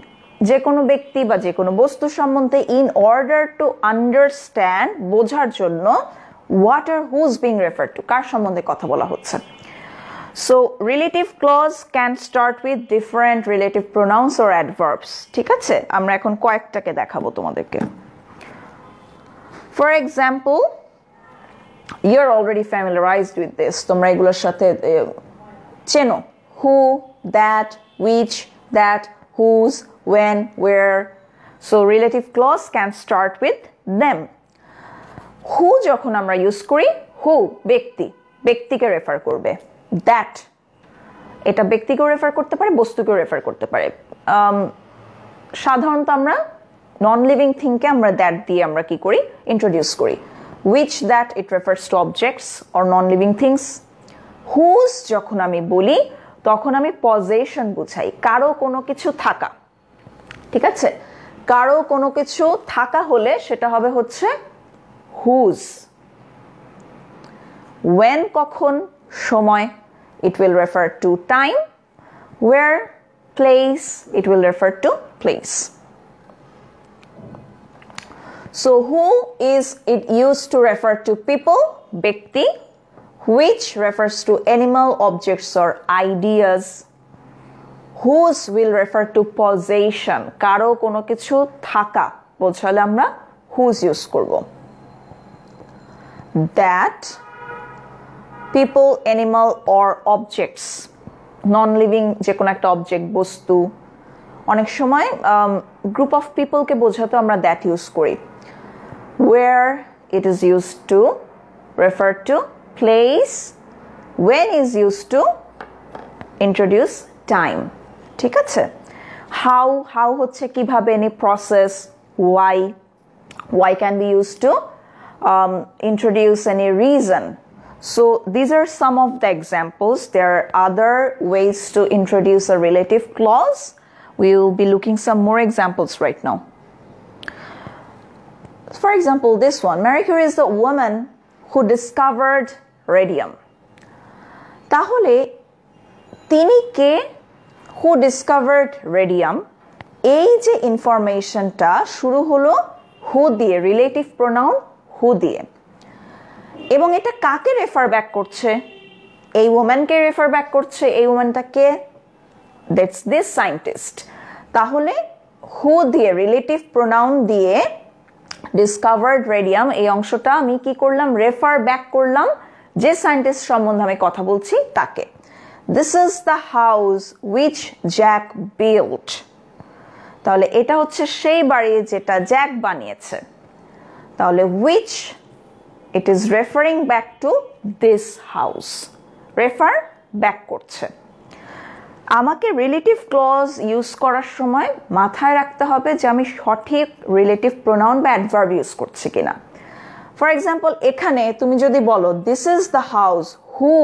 যে কোনো ব্যক্তি বা যে কোনো বস্তু সম্বন্ধে, in order to understand, বোঝার জন্য, what or who is being referred to, কার সম্বন্ধে কথা বলা হচ্ছে. So relative clause can start with different relative pronouns or adverbs. ঠিক আছে, আমরা এখন কয়েকটাকে দেখাবো তোমাদেরকে. For example, you're already familiarized with this, তোমরা এগুলোর সাথে চেনো. Who, that, which, that, whose, when, where. So relative clause can start with them. Who যখন আমরা ইউজ করি, who ব্যক্তি, ব্যক্তিকে রেফার করবে. That এটা ব্যক্তিকেও রেফার করতে পারে, বস্তুকেও রেফার করতে পারে. সাধারণত আমরা নন লিভিং থিংকে আমরা দ্যাট দিয়ে আমরা কি করি? ইন্ট্রোডিউস করি. Which, that, it refers to objects or non-living things. Whose যখন আমি বলি তখন আমি পজেশন বুঝাই, কারো কোনো কিছু থাকা. ঠিক আছে, কারো কোনো কিছু থাকা হলে সেটা হবে হচ্ছে whose. When কখন, সময়, it will refer to time. Where, place, it will refer to place. So who is it used to refer to people, ব্যক্তি. Which refers to animal, objects or ideas. Whose will refer to possession, কারো কোনো কিছু থাকা বোঝালে আমরা whose use করব. That, people, animal or objects, non-living যে কোনো একটা অবজেক্ট, বস্তু. অনেক সময় গ্রুপ অফ পিপলকে বোঝাতে আমরা that ইউজ করি. Where, it is used to refer to place. When is used to introduce time. ঠিক আছে? How হচ্ছে কিভাবে, any process. Why can be used to introduce any reason. So these are some of the examples. There are other ways to introduce a relative clause. We will be looking some more examples right now. For example, this one, Marie Curie is the woman who discovered radium. তাহলে তিনি কে? Who discovered radium. এই যে ইনফরমেশনটা শুরু হলো who দিয়ে, relative pronoun who দিয়ে. এবং এটা কাকে রেফার ব্যাক করছে? এই ওম্যানকে রেফার ব্যাক করছে। এই ওম্যানটা কে? That's this scientist. তাহলে হু দিয়ে রিলেটিভ প্রোনাউন দিয়ে ডিসকভার্ড রেডিয়াম এই অংশটা আমি কি করলাম? রেফার ব্যাক করলাম যে সায়েন্টিস্ট সম্বন্ধে আমি কথা বলছি তাকে। This is the house which Jack built. তাহলে এটা হচ্ছে সেই বাড়ি যেটা জ্যাক বানিয়েছে। তাহলে which, it is referring back to this house, refer back করছে। আমাকে রিলেটিভ ক্লজ ইউজ করার সময় মাথায় রাখতে হবে যে আমি সঠিক রিলেটিভ প্রোনাউন বা অ্যাডভার্ব ইউজ করছি কিনা। ফর এক্সাম্পল, এখানে তুমি যদি বলো this is the house who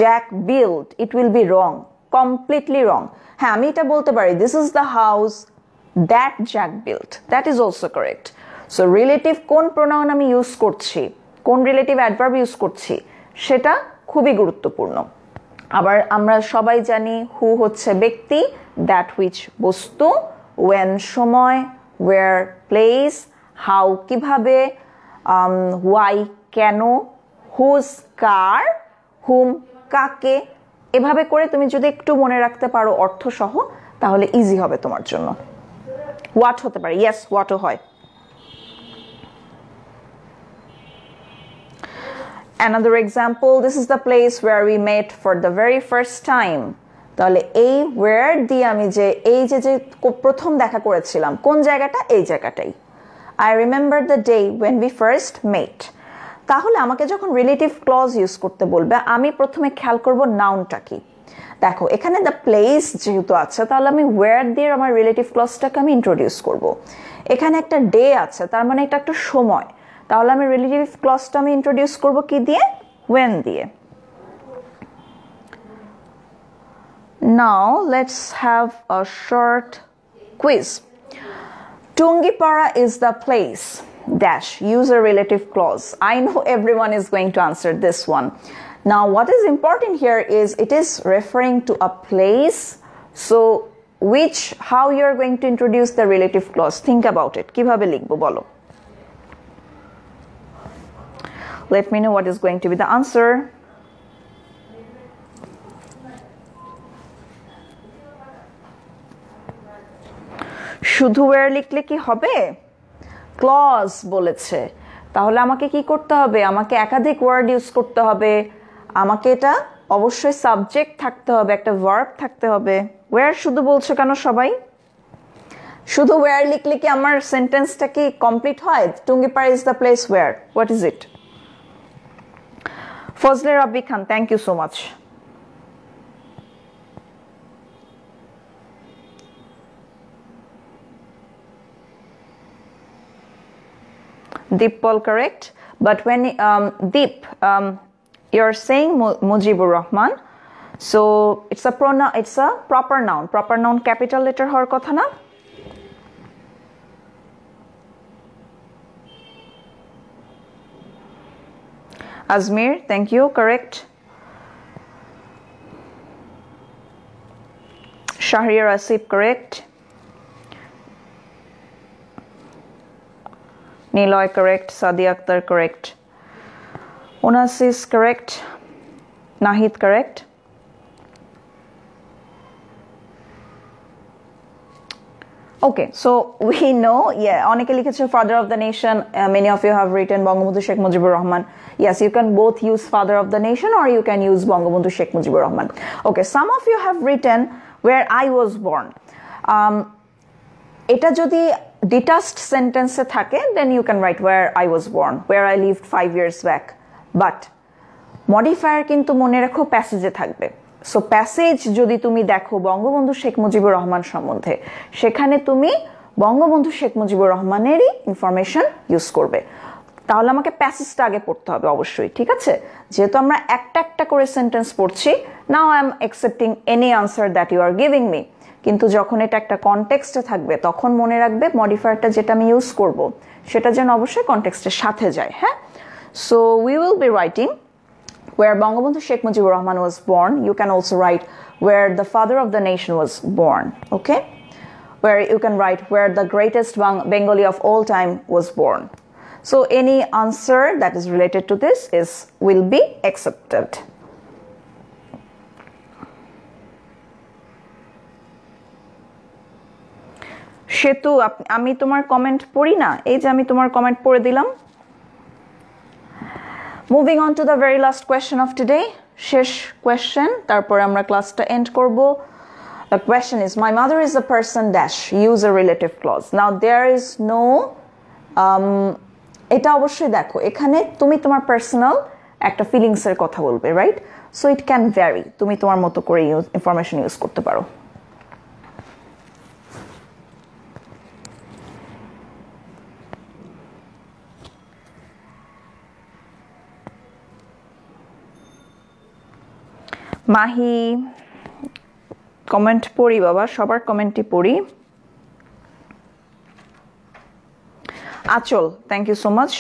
Jack built, it will be wrong, completely রং। হ্যাঁ, আমি এটা বলতে পারি this is the house that Jack built, that is also correct. So relative কোন প্রোনাউন আমি ইউজ করছি, কোন রিলেটিভ অ্যাডভার্ব ইউজ করছি, সেটা খুবই গুরুত্বপূর্ণ। আবার আমরা সবাই জানি হু হচ্ছে ব্যক্তি, দ্যাট হুইচ বস্তু, ওয়েন সময়, ওয়ার প্লেস, হাউ কিভাবে, ওয়াই কেন, হুজ কার, হুম কাকে। এভাবে করে তুমি যদি একটু মনে রাখতে পারো অর্থ সহ, তাহলে ইজি হবে তোমার জন্য। হোয়াট হতে পারে, ইয়েস হোয়াটও হয়। Another example, this is the place where we met for the very first time. তাহলে এই where দিয়ে আমি যে এই যে প্রথম দেখা করেছিলাম কোন জায়গাটা, এই জায়গাটাই। I remember the day when we first met. তাহলে আমাকে যখন রিলেটিভ ক্লজ ইউজ করতে বলবে, আমি প্রথমে খেয়াল করব নাউনটা কি। দেখো এখানে দ্য প্লেস যেহেতু আছে, তাহলে আমি where দিয়ে আমার রিলেটিভ ক্লজটাকে আমি ইন্ট্রোডিউস করব। এখানে একটা ডে আছে, তার মানে এটা একটা সময়, তাহলে আমি রিলেটিভ ক্লজটা আমি ইন্ট্রোডিউস করব কি দিয়ে? when দিয়ে। Now let's have a short quiz. Tungipara is the place dash, use a relative clause. I know everyone is going to answer this one. Now what is important here is it is referring to a place, so which, how you're going to introduce the relative clause, think about it. কিভাবে লিখবো বলো? Let me know what is going to be the answer. শুধু where লিখলে কি হবে? Clause বলেছে, তাহলে আমাকে কি করতে হবে? আমাকে একাধিক ওয়ার্ড ইউজ করতে হবে। আমাকে এটা অবশ্যই সাবজেক্ট থাকতে হবে, একটা ভার্ব থাকতে হবে। where শুধু বলছো কেন সবাই? শুধু where লিখলে কি আমার সেন্টেন্সটা কি কমপ্লিট হয়? Tungipara is the place where, what is it? Fazle Rabbi Khan, thank you so much. Deep, correct. But when Deep, you're saying Mujibur Rahman, so it's a pronoun. It's a proper noun. Proper noun capital letter হওয়ার কথা না? Azmir, thank you, correct. Shahriar Asif, correct. Niloy, correct. Sadi Akhtar, correct. Onasis, correct. Nahid, correct. Okay, so we know, yeah, অনেকে লিখেছে father of the nation. Many of you have written Bangabandhu Sheikh Mujibur Rahman. Yes, you can both use father of the nation or you can use Bangabandhu Sheikh Mujibur Rahman. Okay, some of you have written where I was born. এটা যদি detached sentence এ থাকে, then you can write where I was born, where I lived 5 years back. But modifier কিন্তু মনে রাখো প্যাসেজে থাকবে। So passage যদি তুমি দেখো বঙ্গবন্ধু শেখ মুজিবুর রহমান সম্বন্ধে, সেখানে তুমি বঙ্গবন্ধু শেখ মুজিবুর রহমানেরই ইনফরমেশন ইউজ করবে। তাহলে আমাকে প্যাসেজটা আগে পড়তে হবে অবশ্যই, ঠিক আছে? যেহেতু আমরা একটা একটা করে সেন্টেন্স পড়ছি, now I am accepting any answer that you are giving me. কিন্তু যখন এটা একটা কনটেক্সটে থাকবে, তখন মনে রাখবে মডিফায়ারটা যেটা আমি ইউজ করব সেটা যেন অবশ্যই কনটেক্সটের সাথে যায়। হ্যাঁ, so we will be writing where Bangabandhu Sheikh Mujibur Rahman was born. You can also write where the father of the nation was born, okay? Where you can write where the greatest Bengali of all time was born. So any answer that is related to this will be accepted. সেতু আমি তোমার comment পড়ি না এই যে আমি তোমার comment পড়ে দিলাম Moving on to the very last question of today শেষ question তারপর আমরা ক্লাসটা এন্ড করব The question is my mother is a person dash use a relative clause Now there is no এটা অবশ্যই দেখো এখানে তুমি তোমার পার্সোনাল একটা ফিলিংস এর কথা বলবে right so it can vary তুমি তোমার মতো করে ইনফরমেশন ইউজ করতে পারো মাহি কমেন্ট পড়ি বাবা সবার কমেন্টই পড়ি Achol, thank you so much.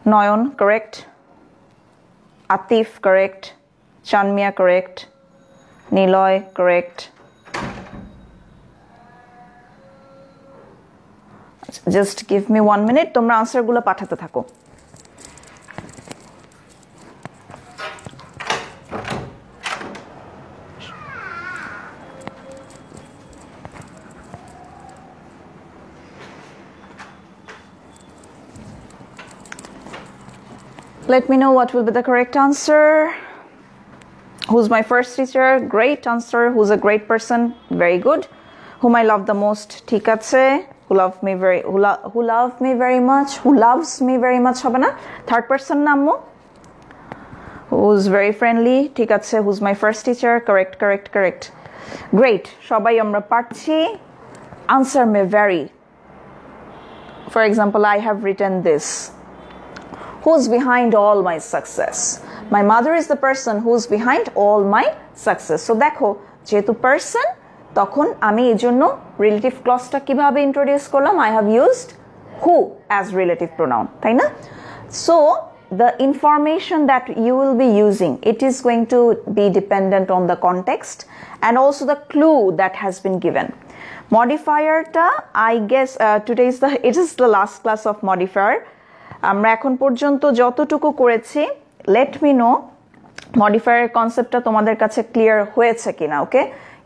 Noyon, correct. Atif, correct. Chanmia, correct. Niloy, correct. Just give me 1 minute. Tomra answer gula pathate thako. Let me know what will be the correct answer. Who's my first teacher? Great answer. Who's a great person? Very good. Whom I love the most? ঠিক আছে. Who loves me very much? Who loves me very much? হবে না? Third person নামো. Who's very friendly? ঠিক আছে. Who's my first teacher? Correct. Great. সবাই আমরা পারছি. Answer may vary. For example, I have written this. Who's behind all my success? My mother is the person who's behind all my success. So দেখো যেহেতু person তখন আমি এজন্য relative clause-টা কিভাবে introduce করলাম I have used who as relative pronoun তাই না So the information that you will be using it is going to be dependent on the context and also the clue that has been given Modifier টা I guess it is the last class of modifier আমরা এখন পর্যন্ত যতটুকু করেছি let me know modifier কনসেপ্টটা তোমাদের কাছে clear হয়েছে কিনা ওকে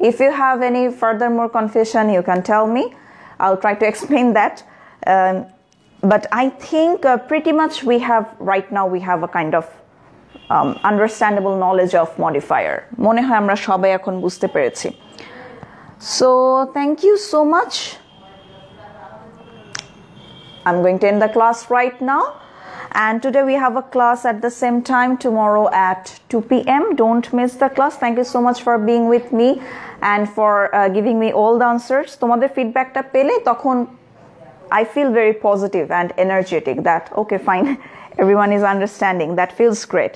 if you have any further more confusion you can tell me I'll try to explain that but I think pretty much right now we have a kind of understandable knowledge of modifier মনে হয় আমরা সবাই এখন বুঝতে পেরেছি so thank you so much I'm going to end the class right now and today we have a class at the same time tomorrow at 2 p.m. Don't miss the class. Thank you so much for being with me and for giving me all the answers. তোমাদের feedbackটা পেলে তখন I feel very positive and energetic that okay fine everyone is understanding that feels great.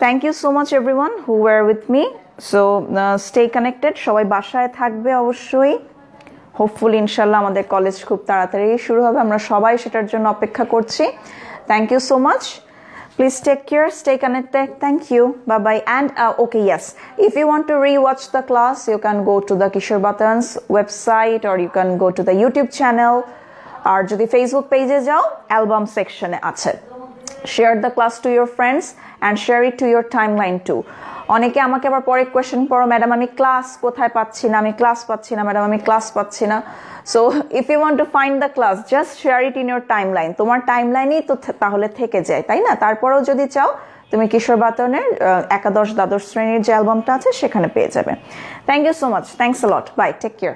Thank you so much everyone who were with me. So stay connected. সবাই বাসায় থাকবে অবশ্যই Hopefully inshallah আমাদের college খুব তাড়াতাড়ি শুরু হবে আমরা সবাই সেটার জন্য অপেক্ষা করছি Thank you so much Please take care stay connected Thank you bye bye and okay yes if you want to rewatch the class you can go to the Kishore Batan's website or you can go to the YouTube channel আর যদি Facebook page-এ যাও album section-এ আছে Share the class to your friends and share it to your timeline too অনেকে আমাকে আবার পরে question করো madam আমি class কোথায় পাচ্ছি না আমি ক্লাস পাচ্ছি না ম্যাডাম আমি ক্লাস পাচ্ছি না so if you want to find the class just share it in your timeline তোমার টাইমলাইনেই তো তাহলে থেকে যায় তাই না তারপরেও যদি চাও তুমি কিশোর বাতনের একাদশ দ্বাদশ শ্রেণীর যে অ্যালবামটা আছে সেখানে পেয়ে যাবে thank you so much thanks a lot bye take care